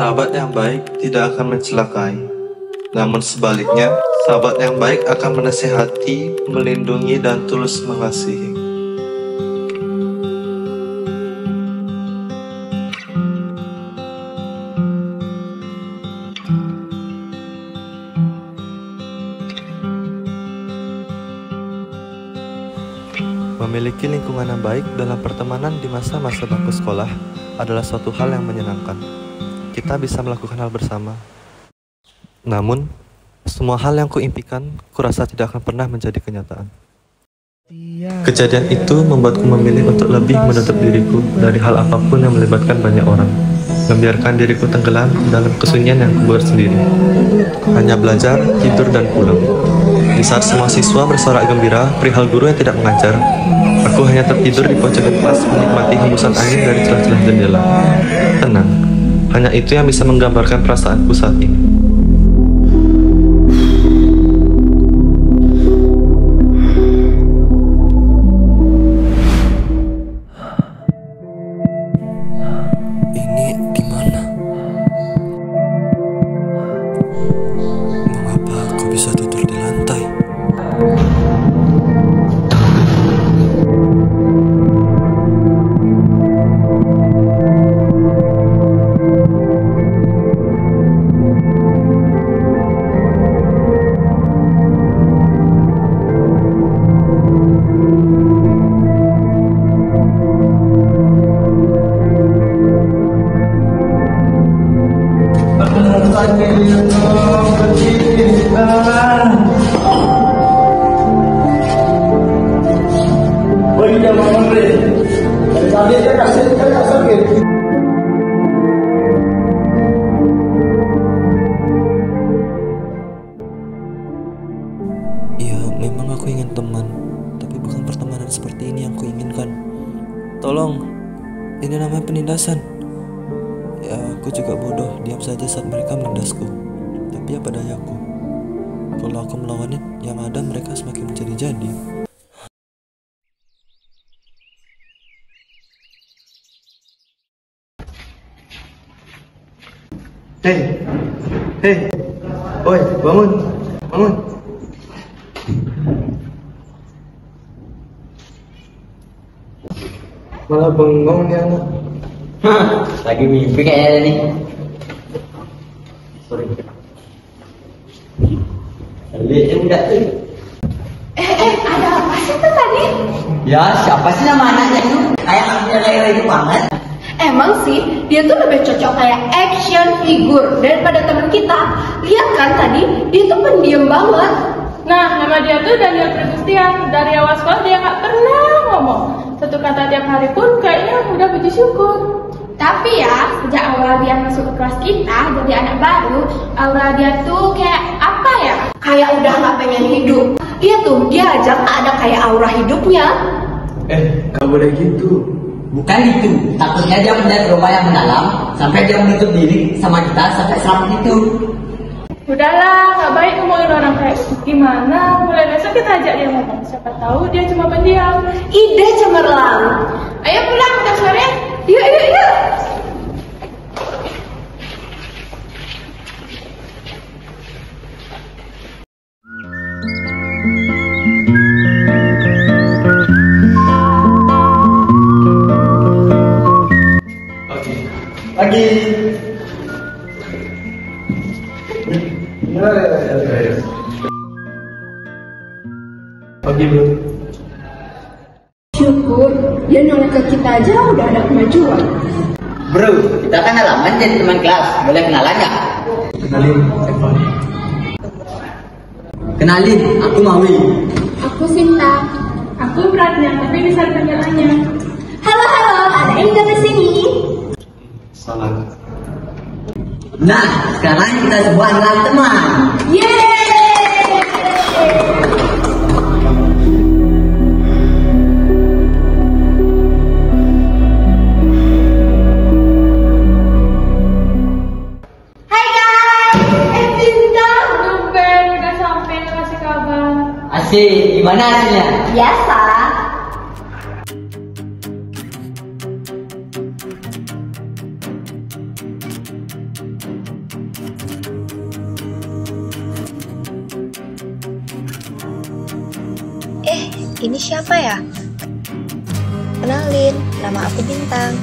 Sahabat yang baik tidak akan mencelakai, namun sebaliknya, sahabat yang baik akan menasihati, melindungi, dan tulus mengasihi. Memiliki lingkungan yang baik dalam pertemanan di masa-masa bangku sekolah adalah suatu hal yang menyenangkan. Kita bisa melakukan hal bersama. Namun, semua hal yang kuimpikan, kurasa tidak akan pernah menjadi kenyataan. Kejadian itu membuatku memilih untuk lebih menutup diriku dari hal apapun yang melibatkan banyak orang. Membiarkan diriku tenggelam dalam kesunyian yang kubuat sendiri. Hanya belajar, tidur, dan pulang. Di saat semua siswa bersorak gembira perihal guru yang tidak mengajar, aku hanya tertidur di pojok kelas menikmati hembusan angin dari celah-celah jendela. Tenang, hanya itu yang bisa menggambarkan perasaanku saat ini. Ini di mana? Mengapa aku bisa tidur di lantai? Ya, memang aku ingin teman, tapi bukan pertemanan seperti ini yang kuinginkan. Tolong, ini namanya penindasan. Ya, aku juga bodoh, diam saja saat mereka menindasku. Tapi apa dayaku? Kalau aku melawannya, yang ada mereka semakin menjadi-jadi. Hei, oi, bangun. Malah bengong nih anak. Lagi mimpi kayaknya nih. Sorry. Lihat enggak tuh? Ada apa sih tuh tadi? Ya, siapa sih nama anaknya itu? Kayak anaknya itu banget. Emang sih, dia tuh lebih cocok kayak action figure daripada teman kita. Lihat kan tadi, dia tuh pendiam banget. Nah, nama dia tuh Daniel Pregustian. Dari awal sekolah dia nggak pernah ngomong. Satu kata tiap hari pun kayaknya udah puji syukur. Tapi ya, sejak awal dia masuk ke kelas kita, jadi anak baru, aura dia tuh kayak apa ya? Kayak udah nggak pengen hidup. Lihat tuh, dia aja nggak ada kayak aura hidupnya. Gak boleh gitu. Bukan itu, takutnya dia punya trauma yang mendalam sampai dia menutup diri sama kita sampai selamat itu. Udahlah, nggak baik ngomongin orang kayak gitu. Gimana? Mulai besok kita ajak dia ngomong. Siapa tahu dia cuma pendiam. Ide cemerlang. Ayo pulang, udah sore. Yuk. Pagi. Pagi bro. Syukur, dia nolak ke kita aja udah ada kemajuan. Bro, kita kan lama jadi teman kelas. Boleh kenalan nggak? Kenalin, Evan. Kenalin, aku Mawi. Aku Sinta. Aku Pratnya, tapi bisa dipanggil Anya. Halo, ada yang ke sini. Salah. Nah, sekarang kita semua adalah teman. Yeay! Asik, gimana hasilnya? Biasa. Ini siapa ya? Kenalin, nama aku Bintang.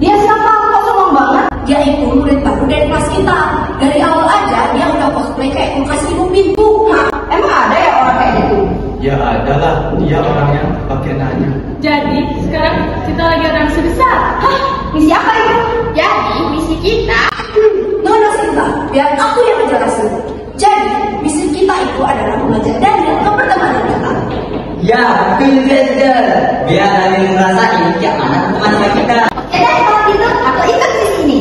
Dia siapa? Kok sombong banget? Dia itu murid baru dari kelas kita. Dari awal aja dia udah cosplay kayak kulkas ibu pintu. Emang ada ya orang kayak gitu? Ya ada lah, dia orangnya pakai nanya. Jadi sekarang kita lagi ada misi besar. Hah? Misi apa itu? Jadi misi kita. Nona Sinta, biar aku yang ngejelasin. Jadi misi kita itu adalah mengajak Daniel ke pertemanan kita. Ya, betul saja. Biar Daniel ngerasain yang mana teman sama kita. Oke deh, kalau gitu aku ikut di sini.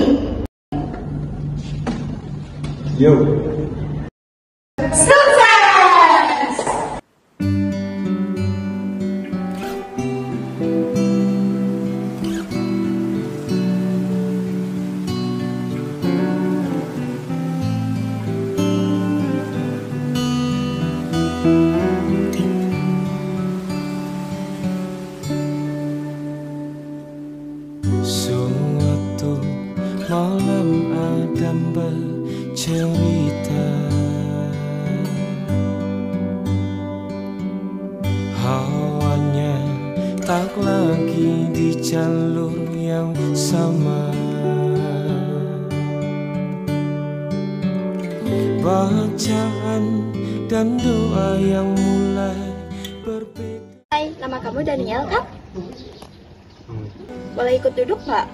Yo. Sukses! Suatu malam Adam bercerita, hawanya tak lagi di jalur yang sama. Bacaan dan doa yang mulai berbeda. Hai, nama kamu Daniel kan? Boleh ikut duduk nggak?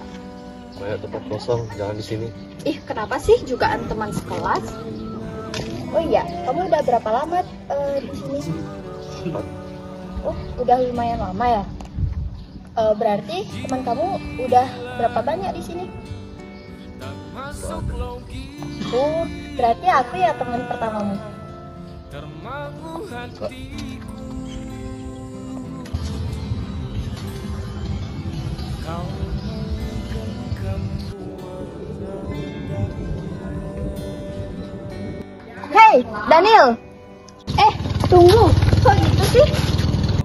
Banyak tempat kosong, jangan di sini. Ih, kenapa sih jugaan teman sekelas? Oh iya, kamu udah berapa lama di sini? Oh, udah lumayan lama ya? Berarti teman kamu udah berapa banyak di sini? Oh, berarti aku ya teman pertamamu. Hei, Daniel! Tunggu, kok gitu sih?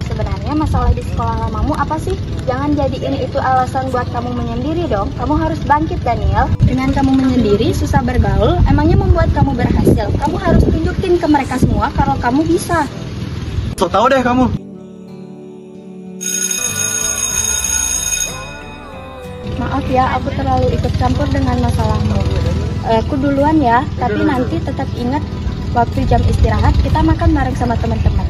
Sebenarnya masalah di sekolah lamamu apa sih? Jangan jadiin itu alasan buat kamu menyendiri dong. Kamu harus bangkit, Daniel. Dengan kamu menyendiri, susah bergaul, emangnya membuat kamu berhasil. Kamu harus tunjukin ke mereka semua kalau kamu bisa. So tau deh kamu. Maaf ya, aku terlalu ikut campur dengan masalahmu. Aku duluan ya, tapi nanti tetap ingat waktu jam istirahat kita makan bareng sama teman-teman.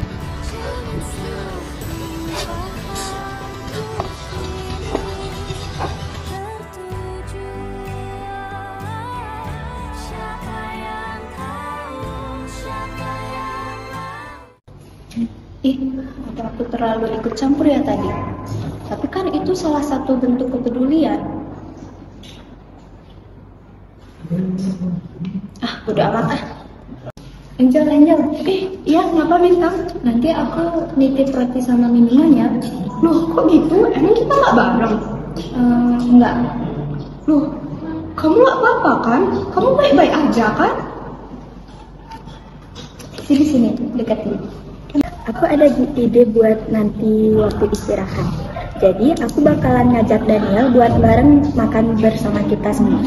Ih, apa aku terlalu ikut campur ya tadi? Tapi kan itu salah satu bentuk kepedulian. Udah amat ah. Angel, iya kenapa Bintang? Nanti aku nitip roti sama minumannya. Loh, kok gitu? Emang kita nggak bareng? Enggak. Loh, kamu nggak apa-apa kan? Kamu baik-baik aja kan? Sini, deketin. Aku ada ide buat nanti waktu istirahat. Jadi aku bakalan ngajak Daniel buat bareng makan bersama kita semua.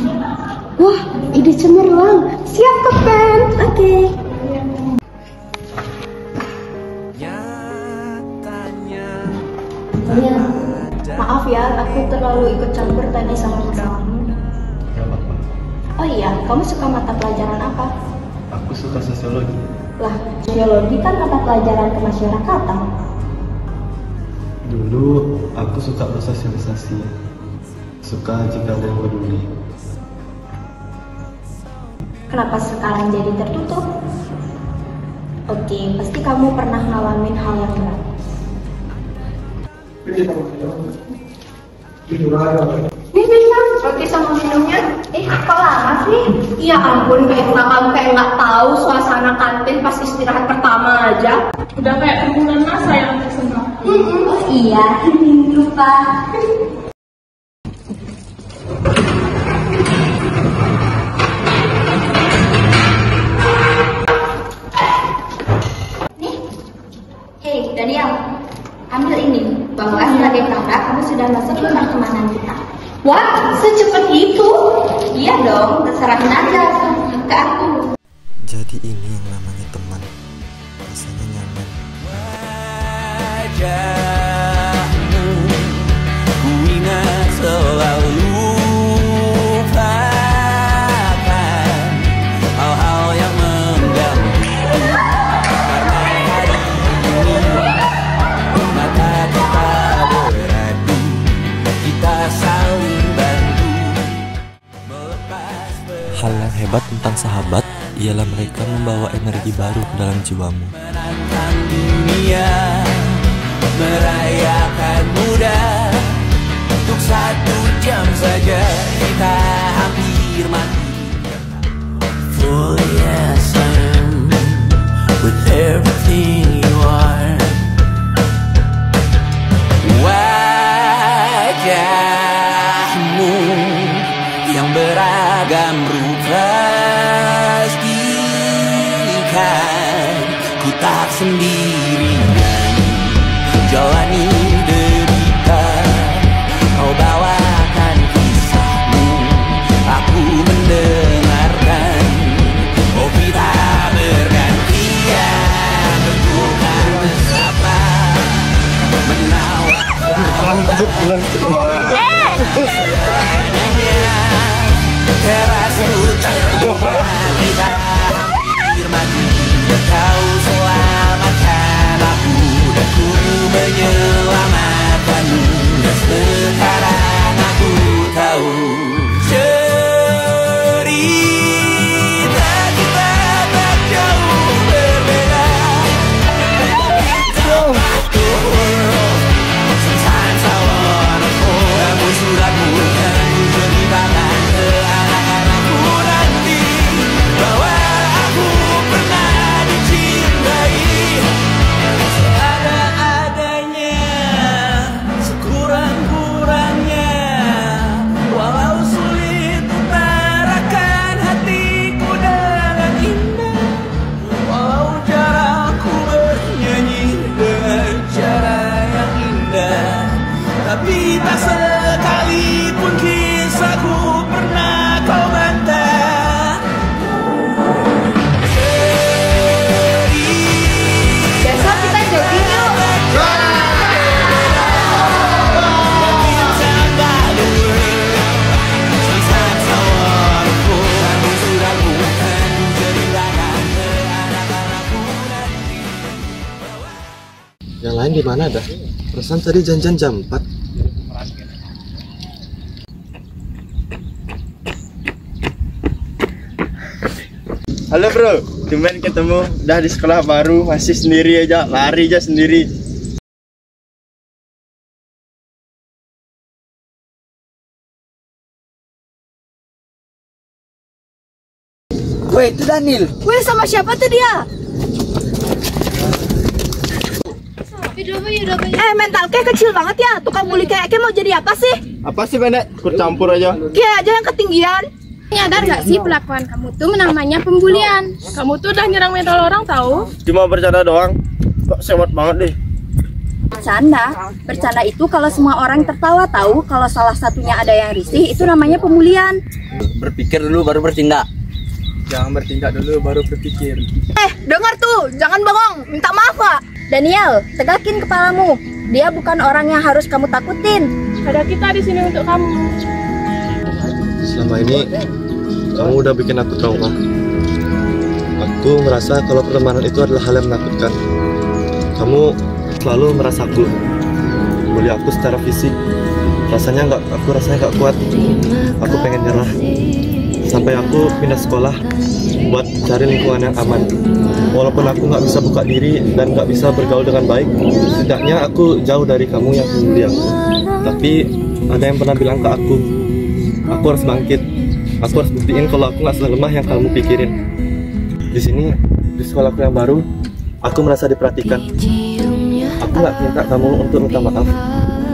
Wah, ide cemerlang. Siap, Kapten. Oke. Daniel, maaf ya, aku terlalu ikut campur tadi sama kamu. Gak apa-apa. Oh iya, kamu suka mata pelajaran apa? Aku suka sosiologi. Lah, sosiologi kan mata pelajaran kemasyarakatan. Dulu aku suka bersosialisasi. Suka jika ada yang peduli. Kenapa sekarang jadi tertutup? Oke, pasti kamu pernah ngalamin hal yang berat. Nih, Bintang, roti sama minumnya. Kok lama sih? Ya ampun, kamu kayak nggak tahu suasana kantin pas istirahat pertama aja. Udah kayak kerumunan masa yang tersentuh. Oh iya, ini lupa. Hei, Daniel, ambil ini. Bahwa sebagai tanda kamu sudah masuk ke pertemanan kita. Wah, secepat itu? Iya dong, terserah aja ke aku. Jadi ini yang namanya teman. Rasanya nyaman. Wajahmu ku ingat selalu, lupakan hal-hal yang mengganggu. Karena hari ini mata kita beradu, kita saling bantu melepas. Hal yang hebat tentang sahabat ialah mereka membawa energi baru ke dalam jiwamu. Menantang dunia, merayakan muda. Untuk 1 jam saja kita hampir mati. For yes I am with everything you are. Wajahmu yang beragam rupa, ku tak sendirian jalani derita. Kau bawakan kisahmu, aku mendengarkan. Oh kita bergantian, bertukar bersama, menawar teras utara kita. Kau selamatkan aku dan ku menyelamatkanmu. Dan sekarang aku tahu cerita kita tak jauh berbeda. Sometimes I wanna fall. Namun suratmu yang ku ceritakan ke anak-anakku nanti, bahwa aku pernah dicintai seadanya, sekurang-kurangnya. Walau sulit utarakan hatiku dengan indah, walau caraku bernyanyi dengan cara yang indah, tapi tak sekalipun kisahku pernah kau bantah. Besok kita jogging yuk. Yang lain di mana dah? Perasaan tadi janjian jam 4. Halo bro, tumben ketemu. Udah di sekolah baru, masih sendiri aja, lari aja sendiri. Weh, itu Daniel. Weh, sama siapa tuh dia? Mental kayak kecil banget ya. Tukang bully kayak mau jadi apa sih? Apa sih Benek? Ikut campur aja. Kayak aja yang ketinggian. Nyadar gak sih pelakuan kamu tuh namanya pembulian? Kamu tuh udah nyerang mental orang tahu? Cuma bercanda doang. Kok sewot banget deh. Bercanda itu kalau semua orang tertawa tahu. Kalau salah satunya ada yang risih itu namanya pembulian. Berpikir dulu baru bertindak. Jangan bertindak dulu baru berpikir. Dengar tuh, jangan bengong. Minta maaf, Pak. Daniel, tegakin kepalamu. Dia bukan orang yang harus kamu takutin. Ada kita di sini untuk kamu. Selama ini kamu udah bikin aku trauma. Aku merasa kalau pertemanan itu adalah hal yang menakutkan. Kamu selalu merasaku, bully aku secara fisik. Rasanya nggak kuat. Aku pengen nyerah. Sampai aku pindah sekolah buat cari lingkungan yang aman. Walaupun aku nggak bisa buka diri dan nggak bisa bergaul dengan baik, setidaknya aku jauh dari kamu yang membuli aku. Tapi ada yang pernah bilang ke aku harus bangkit. Aku harus buktiin kalau aku nggak selemah yang kamu pikirin. Di sini, di sekolahku yang baru, aku merasa diperhatikan. Aku nggak minta kamu untuk minta maaf,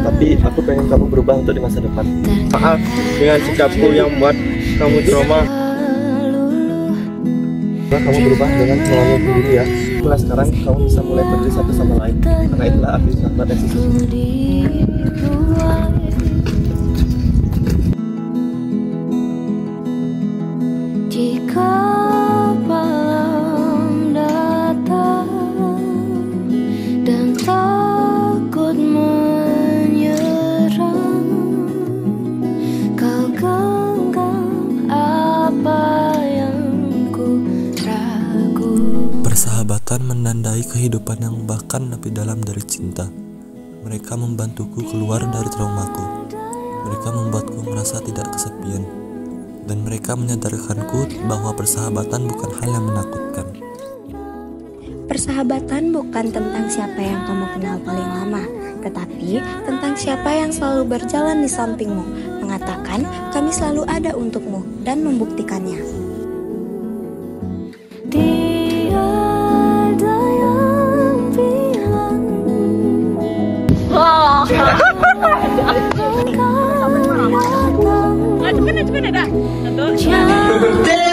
tapi aku pengen kamu berubah untuk di masa depan. Maaf dengan sikapku yang buat kamu trauma. Kamu berubah dengan melalui diri ya. Mulai sekarang kamu bisa mulai peduli satu sama lain. Karena itulah arti sahabat yang sesungguhnya. Ketika malam datang dan takut menyerang, kau genggam apa yang ku ragu. Persahabatan menandai kehidupan yang bahkan lebih dalam dari cinta. Mereka membantuku keluar dari traumaku. Mereka membuatku merasa tidak kesepian. Dan mereka menyadarkanku bahwa persahabatan bukan hal yang menakutkan. Persahabatan bukan tentang siapa yang kamu kenal paling lama, tetapi tentang siapa yang selalu berjalan di sampingmu, mengatakan kami selalu ada untukmu dan membuktikannya. Tiada yang bilang Ada.